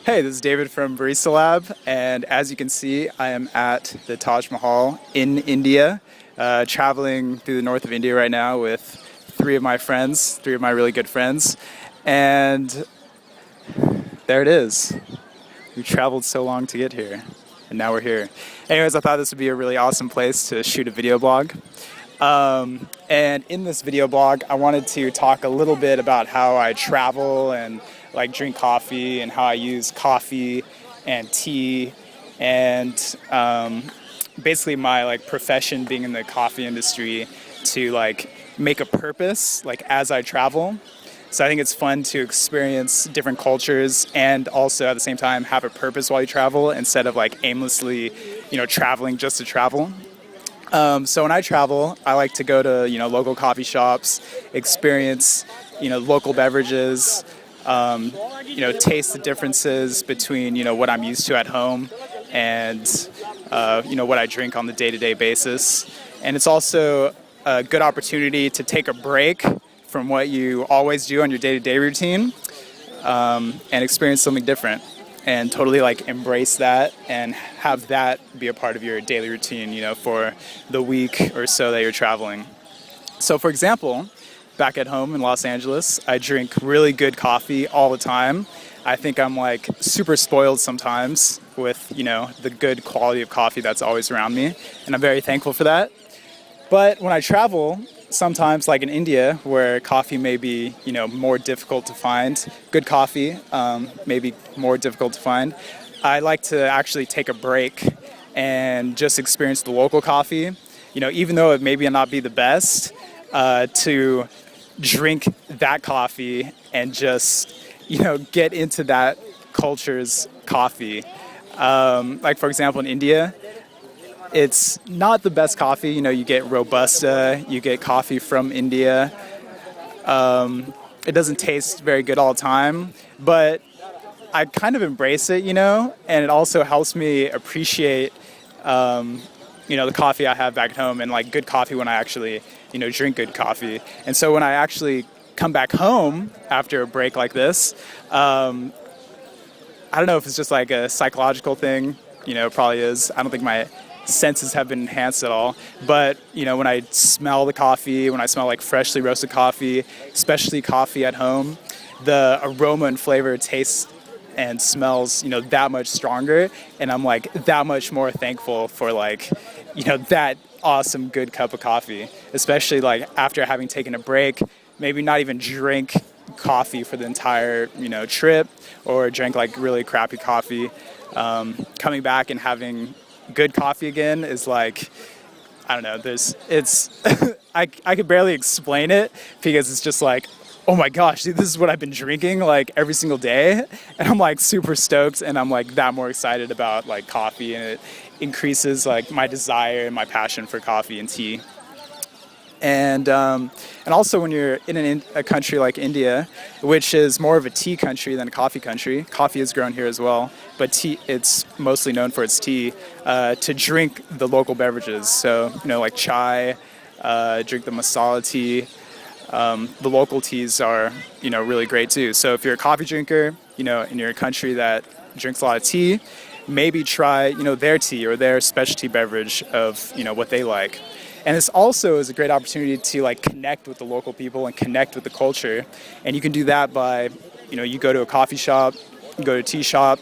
Hey, this is David from Barista Lab, and as you can see, I am at the Taj Mahal in India, traveling through the north of India right now with three of my really good friends, and there it is. We traveled so long to get here, and now we're here. Anyways, I thought this would be a really awesome place to shoot a video blog. And in this video blog, I wanted to talk a little bit about how I travel and drink coffee and how I use coffee and tea and basically my profession being in the coffee industry to make a purpose as I travel. So I think it's fun to experience different cultures and also at the same time have a purpose while you travel instead of aimlessly, traveling just to travel. So when I travel, I like to go to, local coffee shops, experience, local beverages, taste the differences between, what I'm used to at home and, what I drink on the day-to-day basis. And it's also a good opportunity to take a break from what you always do on your day-to-day routine and experience something different. And totally embrace that and have that be a part of your daily routine, for the week or so that you're traveling. So for example, back at home in Los Angeles, I drink really good coffee all the time. I think I'm super spoiled sometimes with, the good quality of coffee that's always around me. And I'm very thankful for that. But when I travel, sometimes in India where coffee may be, more difficult to find, good coffee may be more difficult to find, I like to actually take a break and just experience the local coffee, even though it may not be the best, to drink that coffee and just, get into that culture's coffee. For example, in India, it's not the best coffee. You get Robusta, you get coffee from India. It doesn't taste very good all the time, but I kind of embrace it, and it also helps me appreciate, the coffee I have back home and good coffee when I actually, drink good coffee. And so when I actually come back home after a break like this, I don't know if it's just a psychological thing, it probably is. I don't think my senses have been enhanced at all, but when I smell the coffee, when I smell freshly roasted coffee, especially coffee at home, the aroma and flavor tastes and smells that much stronger, and I'm that much more thankful for that awesome good cup of coffee, especially after having taken a break, maybe not even drink coffee for the entire trip or drink really crappy coffee. Coming back and having good coffee again is I don't know, it's I could barely explain it because it's just oh my gosh, dude, this is what I've been drinking every single day, and I'm super stoked, and I'm that more excited about coffee, and it increases my desire and my passion for coffee and tea. And also when you're in a country like India, which is more of a tea country than a coffee country, coffee is grown here as well, but tea, it's mostly known for its tea, to drink the local beverages. So, chai, drink the masala tea. The local teas are, really great too. So if you're a coffee drinker, and you're a country that drinks a lot of tea, maybe try, their tea or their specialty beverage of, what they like. And this also is a great opportunity to connect with the local people and connect with the culture. And you can do that by, you go to a coffee shop, you go to a tea shop,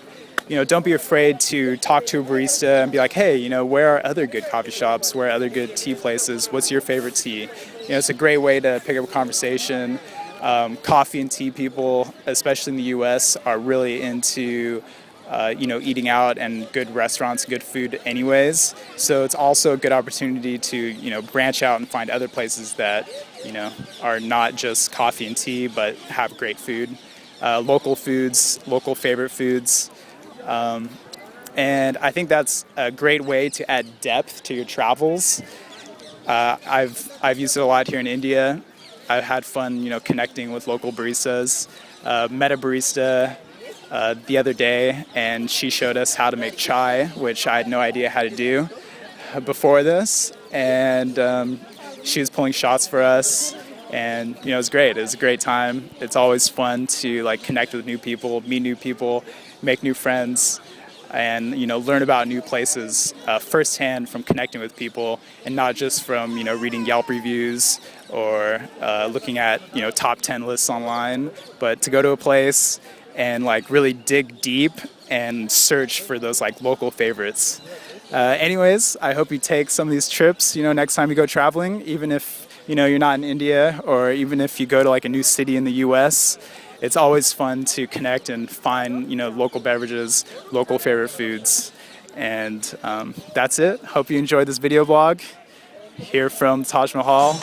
don't be afraid to talk to a barista and be hey, where are other good coffee shops? Where are other good tea places? What's your favorite tea? It's a great way to pick up a conversation. Coffee and tea people, especially in the US, are really into eating out and good restaurants, good food anyways. So it's also a good opportunity to, branch out and find other places that, are not just coffee and tea, but have great food, local foods, local favorite foods. And I think that's a great way to add depth to your travels. I've used it a lot here in India. I've had fun, connecting with local baristas. Met a barista the other day, and she showed us how to make chai, which I had no idea how to do before this. And she was pulling shots for us, and you know, it was great. It was a great time. It's always fun to like connect with new people, meet new people, make new friends, and you know, learn about new places firsthand from connecting with people, and not just from, you know, reading Yelp reviews or looking at, you know, top 10 lists online, but to go to a place and like really dig deep and search for those like local favorites. Anyways, I hope you take some of these trips, you know, next time you go traveling, even if, you know, you're not in India, or even if you go to like a new city in the US. It's always fun to connect and find, you know, local beverages, local favorite foods. And that's it. Hope you enjoyed this video blog here from Taj Mahal.